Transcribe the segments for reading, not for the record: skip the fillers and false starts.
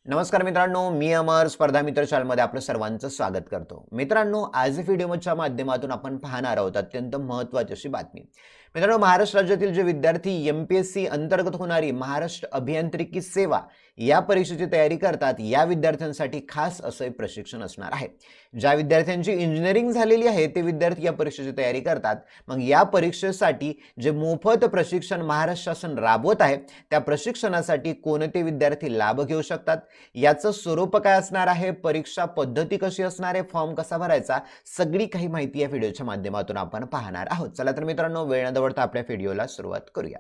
नमस्कार मित्रांनो, मी अमर स्पर्धा मित्र चॅनलमध्ये आपलं सर्वांचं स्वागत करतो. मित्रांनो, आज व्हिडिओच्या माध्यमातून आपण पाहणार आहोत अत्यंत महत्त्वाची अशी बातमी. मित्रांनो, महाराष्ट्र राज्यातील जे विद्यार्थी एमपीएससी अंतर्गत होणारी महाराष्ट्र अभियांत्रिकी सेवा या परीक्षेची तयारी करतात, या विद्यार्थ्यांसाठी खास असं प्रशिक्षण असणार आहे. ज्या विद्यार्थ्यांची इंजिनिअरिंग झालेली आहे ते विद्यार्थी या परीक्षेची तयारी करतात. मग या परीक्षेसाठी जे मोफत प्रशिक्षण महाराष्ट्र शासन राबवत आहे, त्या प्रशिक्षणासाठी कोणते विद्यार्थी लाभ घेऊ शकतात, याचं स्वरूप काय असणार आहे, परीक्षा पद्धती कशी असणार आहे, फॉर्म कसा भरायचा, सगळी काही माहिती या व्हिडिओच्या माध्यमातून आपण पाहणार आहोत. चला तर मित्रांनो, वेळ न दवडता आपल्या व्हिडिओला सुरुवात करूया.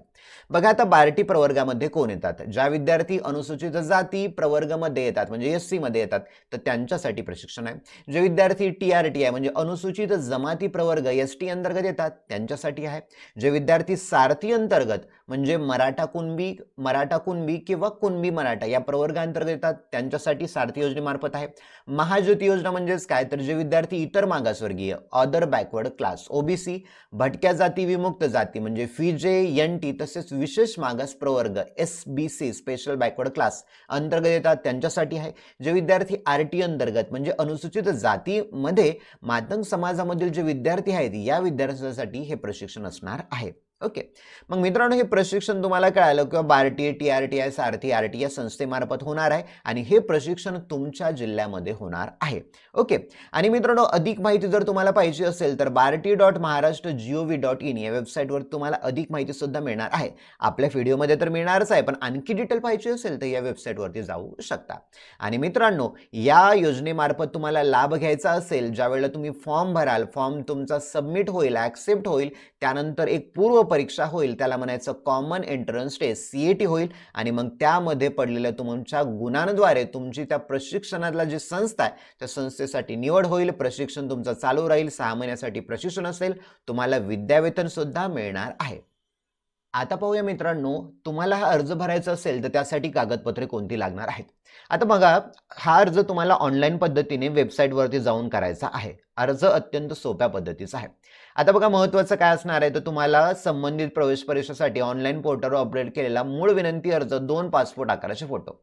बघा, आता बार्टी प्रवर्गामध्ये कोण येतात? ज्या विद्यार्थी अनुसूचित जाती प्रवर्गामध्ये येतात, म्हणजे एससी मध्ये येतात, तर त्यांच्यासाठी प्रशिक्षण आहे. जे विद्यार्थी टीआरटी आहे म्हणजे अनुसूचित जमाती प्रवर्ग एसटी अंतर्गत येतात, त्यांच्यासाठी आहे. जे विद्यार्थी सारथी अंतर्गत म्हणजे मराठा कुणबी किंवा कुणबी मराठा या प्रवर्गांतर्गत येतात, त्यांच्यासाठी सारथी योजनेमार्फत आहे. महाज्योती योजना म्हणजेच काय, तर जे विद्यार्थी इतर मागासवर्गीय अदर बॅकवर्ड क्लास ओबीसी, भटक्या जाती विमुक्त जाती म्हणजे फीजे एनटी तसेच विशेष मागास प्रवर्ग एसबीसी स्पेशल बॅकवर्ड क्लास अंतर्गत येतात, त्यांच्यासाठी आहे. जे विद्यार्थी आरटी अंतर्गत म्हणजे अनुसूचित जातीमध्ये मातंग समाजामधील जे विद्यार्थी आहेत, या विद्यार्थ्यांसाठी हे प्रशिक्षण असणार आहे. ओके, मग मित्रांनो, हे प्रशिक्षण तुम्हाला कळालं किंवा बार्टी, टीआरटीआय, सारथी, आरटी या संस्थेमार्फत होणार आहे आणि हे प्रशिक्षण तुमच्या जिल्ह्यामध्ये होणार आहे. ओके, आणि मित्रांनो, अधिक माहिती जर तुम्हाला पाहिजे असेल तर bharti.maharashtra.gov.in या वेबसाईटवर तुम्हाला अधिक माहिती सुद्धा मिळणार आहे. आपल्या व्हिडिओमध्ये तर मिळणारच आहे, पण आणखी डिटेल पाहिजे असेल तर या वेबसाईटवरती जाऊ शकता. आणि मित्रांनो, या योजनेमार्फत तुम्हाला लाभ घ्यायचा असेल, ज्यावेळेला तुम्ही फॉर्म भराल, फॉर्म तुमचा सबमिट होईल, ॲक्सेप्ट होईल, त्यानंतर एक पूर्व परीक्षा होईल, त्याला म्हणायचं कॉमन एंट्रन्स टेस्ट सीएटी होईल, आणि मग त्यामध्ये पडलेल्या तुमच्या गुणांद्वारे तुमची त्या प्रशिक्षणाला जी संस्था आहे त्या संस्थेसाठी निवड होईल. प्रशिक्षण तुमचं चालू राहील, 6 महिन्यासाठी प्रशिक्षण असेल, तुम्हाला विद्यावेतन सुद्धा मिळणार आहे. आता पाहूया मित्रांनो, तुम्हाला हा अर्ज भरायचा असेल तर त्यासाठी कागदपत्रे कोणती लागणार आहेत. आता बघा, हा अर्ज तुम्हाला ऑनलाईन पद्धतीने वेबसाईटवरती जाऊन करायचा आहे. अर्ज अत्यंत सोप्या पद्धतीचा आहे. आता बघा, महत्त्वाचं काय असणार आहे, तर तुम्हाला संबंधित प्रवेश परीक्षेसाठी ऑनलाईन पोर्टलवर अपलोड केलेला मूळ विनंती अर्ज, 2 पासपोर्ट आकाराचे फोटो.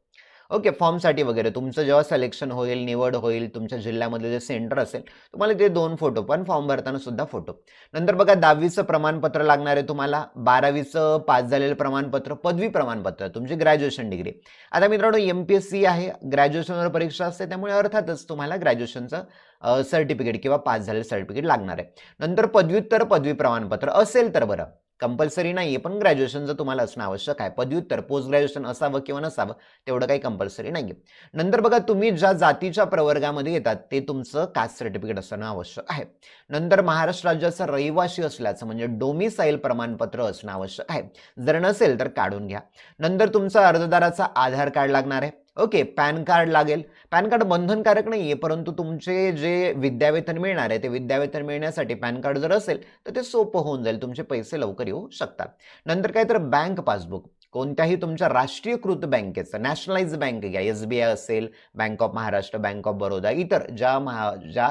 ओके, फॉर्मसाठी वगैरे तुमचं जेव्हा सिलेक्शन होईल, निवड होईल, तुमच्या जिल्ह्यामध्ये जे सेंटर असेल, तुम्हाला ते 2 फोटो, पण फॉर्म भरताना सुद्धा फोटो. नंतर बघा, 10वीचं प्रमाणपत्र लागणार आहे तुम्हाला, 12वीचं पास झालेलं प्रमाणपत्र, पदवी प्रमाणपत्र, तुमची ग्रॅज्युएशन डिग्री. आता मित्रांनो, एमपीएससी आहे, ग्रॅज्युएशनवर परीक्षा असते, त्यामुळे अर्थातच तुम्हाला ग्रॅज्युएशनचं सर्टिफिकेट किंवा पास झालेलं सर्टिफिकेट लागणार आहे. नंतर पदव्युत्तर पदवी प्रमाणपत्र असेल तर बरं, कंपल्सरी नाहीये, पण ग्रॅज्युएशनचं तुम्हाला असणं आवश्यक आहे. पदव्युत्तर पोस्ट ग्रॅज्युएशन असावं किंवा नसावं तेवढं काही कंपल्सरी नाहीये. नंतर बघा, तुम्ही ज्या जातीच्या प्रवर्गामध्ये येतात ते तुमचं कास्ट सर्टिफिकेट असणं आवश्यक आहे. नंतर महाराष्ट्र राज्याचा रहिवासी असल्याचं म्हणजे डोमिसाईल प्रमाणपत्र असणं आवश्यक आहे. जर नसेल तर काढून घ्या. नंतर तुमचा अर्जदाराचा आधार कार्ड लागणार आहे. ओके, पॅन कार्ड लागेल. पॅन कार्ड बंधनकारक नाहीये, परंतु तुमचे जे विद्यावेतन मिळणार आहे ते विद्यावेतन मिळण्यासाठी पॅन कार्ड जर असेल तर ते सोपं होऊन जाईल, तुमचे पैसे लवकर येऊ शकतात. नंतर काय, तर बँक पासबुक कोणत्याही तुमच्या राष्ट्रीयकृत बँकेचं, नॅशनलाइज बँक घ्या, एसबीआय असेल, bank of Maharashtra, bank of Baroda, इतर ज्या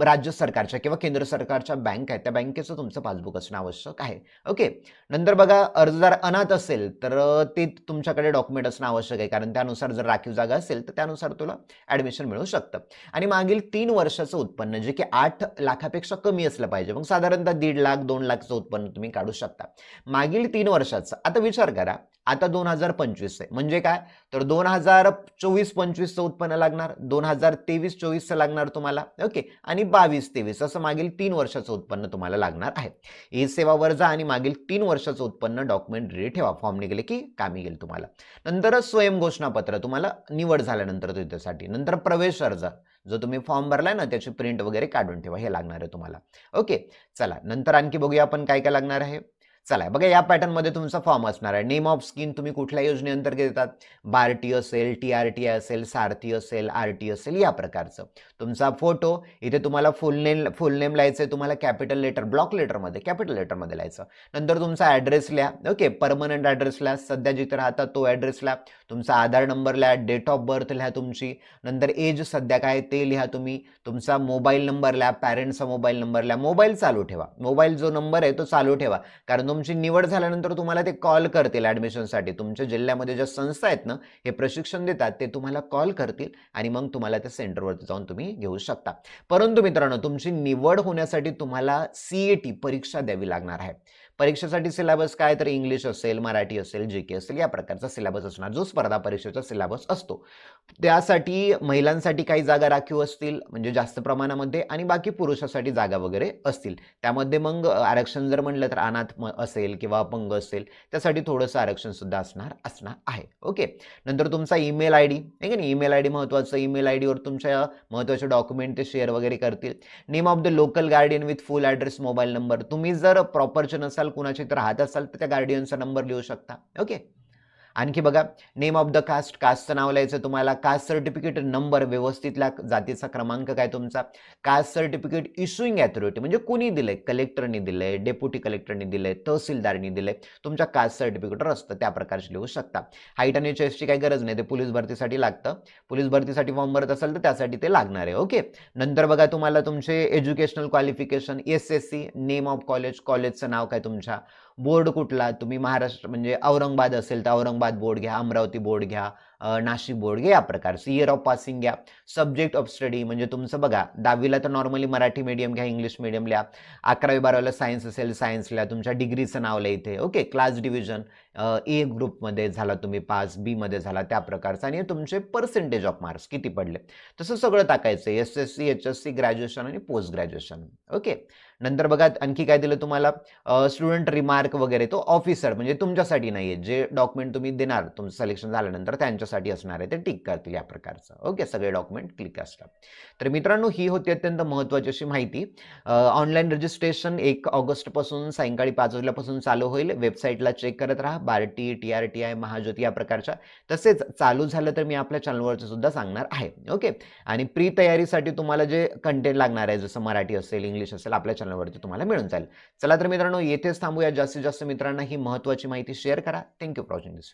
राज्य सरकारच्या किंवा केंद्र सरकारच्या बँक आहेत त्या बँकेचं तुमचं पासबुक असणं आवश्यक आहे. ओके, नंतर बघा, अर्जदार अनाथ असेल तर ते तुमच्याकडे डॉक्युमेंट असणं आवश्यक आहे, कारण त्यानुसार जर राखीव जागा असेल तर त्यानुसार तुला ॲडमिशन मिळू शकतं. आणि मागील 3 वर्षाचं उत्पन्न जे की 8 लाखापेक्षा कमी असलं पाहिजे, मग साधारणतः 1.5 लाख 2 लाखचं उत्पन्न तुम्ही काढू शकता मागील 3 वर्षाचं. आता विचार करा, आता 2025 आहे म्हणजे काय, तर 2024-25चं उत्पन्न लागणार, 2023-24चं लागणार तुम्हाला. ओके, आणि 22-23 असं मागील 3 वर्षाचं उत्पन्न तुम्हाला लागणार आहे. ई सेवावर जा आणि मागील 3 वर्षाचं उत्पन्न डॉक्युमेंट रेडी ठेवा, फॉर्म निघाले की कामी येईल तुम्हाला. नंतर स्वयंघोषणापत्र तुम्हाला निवड झाल्यानंतर त्यासाठी. नंतर प्रवेश अर्ज, जो तुम्ही फॉर्म भरलाय ना त्याची प्रिंट वगैरे काढून ठेवा, हे लागणार आहे तुम्हाला. ओके, चला नंतर आणखी बघूया आपण काय काय लागणार आहे. चला बघा, या पॅटर्नमध्ये तुमचा फॉर्म असणार आहे. नेम ऑफ स्कीम तुम्ही कुठल्या योजनेअंतर्गत येतात, बार्टी असेल, टीआरटी असेल, सारथी असेल, आरटी असेल, या प्रकारचं. तुमचा फोटो, इथे तुम्हाला फुल नेम लिहायचं आहे, तुम्हाला कॅपिटल लेटर, ब्लॉक लेटरमध्ये कॅपिटल लेटरमध्ये लिहायचं. नंतर तुमचा ॲड्रेस लिहा. ओके, परमनंट ॲड्रेस लिहा, सध्या जिथे राहता तो ॲड्रेस लिहा. तुमचा आधार नंबर लिहा, डेट ऑफ बर्थ लिहा तुमची. नंतर एज सध्या काय ते लिहा तुम्ही. तुमचा मोबाईल नंबर लिहा, पॅरेंट्सचा मोबाईल नंबर लिहा. मोबाईल चालू ठेवा, मोबाईल जो नंबर आहे तो चालू ठेवा, कारण तुमची निवड झाल्यानंतर तुम्हाला ते कॉल करतील ॲडमिशनसाठी. तुमच्या जिल्ह्यामध्ये ज्या संस्था आहेत ना, हे प्रशिक्षण देतात ते तुम्हाला कॉल करतील आणि मग तुम्हाला त्या सेंटरवरती जाऊन तुम्ही घेऊ शकता. परंतु मित्रांनो, तुमची निवड होण्यासाठी तुम्हाला CET परीक्षा द्यावी लागणार आहे. परीक्षेसाठी सिलेबस काय, तर इंग्लिश असेल, मराठी असेल, GK असेल, या प्रकारचा सिलेबस असणार, जो स्पर्धा परीक्षेचा सिलेबस असतो. त्यासाठी महिलांसाठी काही जागा राखीव असतील, म्हणजे जास्त प्रमाणामध्ये, आणि बाकी पुरुषासाठी जागा वगैरे असतील. त्यामध्ये मग आरक्षण जर म्हणलं तर अनाथ असेल किंवा अपंग असेल, त्यासाठी थोडंसं आरक्षण सुद्धा असणार आहे. ओके. नंतर तुमचा ईमेल आयडी आहे की नाही, ईमेल आयडी महत्त्वाचं. ईमेल आयडीवर तुमच्या महत्त्वाचे डॉक्युमेंट ते शेअर वगैरे करतील. Name of the local guardian with full address, mobile number. तुम्ही जर प्रॉपरचे नसाल, कुणाची तर राहत असाल, तर त्या गार्डियनचा नंबर लिहू शकता. ओके. आणखी बघा, नेम ऑफ द कास्ट, कास्टचं नाव लिहायचं तुम्हाला. कास्ट सर्टिफिकेट नंबर, व्यवस्थितल्या जातीचा क्रमांक काय तुमचा. कास्ट सर्टिफिकेट इश्युइंग अथॉरिटी, म्हणजे कुणी दिलंय, कलेक्टरनी दिलंय, डेप्युटी कलेक्टरनी दिलंय, तहसीलदारनी दिलंय, तुमच्या कास्ट सर्टिफिकेटवर असतं, त्या प्रकारचे लिहू शकता. हाईट आणि चेस्टची काही गरज नाही, ते पोलीस भरतीसाठी लागतं. पोलीस भरतीसाठी फॉर्म भरत असेल तर त्यासाठी ते लागणार आहे. ओके. नंतर बघा, तुम्हाला तुमचे educational qualification, SSC, name of college, कॉलेजचं नाव काय तुमच्या, बोर्ड कुठला, तुम्ही महाराष्ट्र म्हणजे औरंगाबाद असेल तर औरंगाबाद बोर्ड घ्या, अमरावती बोर्ड घ्या, नाशिक बोर्ड घ्या, या प्रकारचं. इयर ऑफ पासिंग घ्या. सब्जेक्ट ऑफ स्टडी, म्हणजे तुमचं बघा, 10वीला तर नॉर्मली मराठी मीडियम घ्या, इंग्लिश मीडियम लिहा. 11वी 12वीला सायन्स असेल, सायन्स लिहा. तुमच्या डिग्रीचं नाव लिहा इथे. ओके. क्लास डिव्हिजन, A ग्रुपमध्ये झाला तुम्ही पास, B मध्ये झाला, त्या प्रकारचं. आणि तुमचे पर्सेंटेज ऑफ मार्क्स किती पडले, तसं सगळं टाकायचं. SSC, HSC, ग्रॅज्युएशन आणि पोस्ट ग्रॅज्युएशन. ओके. नंतर बघा, आणखी काय दिलं तुम्हाला, स्टुडंट रिमार्क वगैरे, तो ऑफिसर, म्हणजे तुमच्यासाठी नाहीये. जे डॉक्युमेंट तुम्ही देणार तुमचं सिलेक्शन झाल्यानंतर त्यांच्यासाठी असणार आहे, ते टिक करतील, या प्रकारचं. ओके. सगळे डॉक्युमेंट क्लिक असतात. तर मित्रांनो, ही होती अत्यंत महत्त्वाची अशी माहिती. ऑनलाईन रजिस्ट्रेशन 1 ऑगस्टपासून सायंकाळी 5 वाजल्यापासून चालू होईल. वेबसाईटला चेक करत राहा, बार्टी, TRTI, महाज्योती, या प्रकारच्या. तसेच चालू झालं तर मी आपल्या चॅनलवरचं सुद्धा सांगणार आहे. ओके. आणि प्री तयारीसाठी तुम्हाला जे कंटेंट लागणार आहे, जसं मराठी असेल, इंग्लिश असेल, आपल्या चॅनलवरती तुम्हाला मिळून जाईल. चला तर मित्रांनो, येथेच थांबूया. जास्तीत जास्त मित्रांना ही महत्त्वाची माहिती शेअर करा. Thank you for watching this.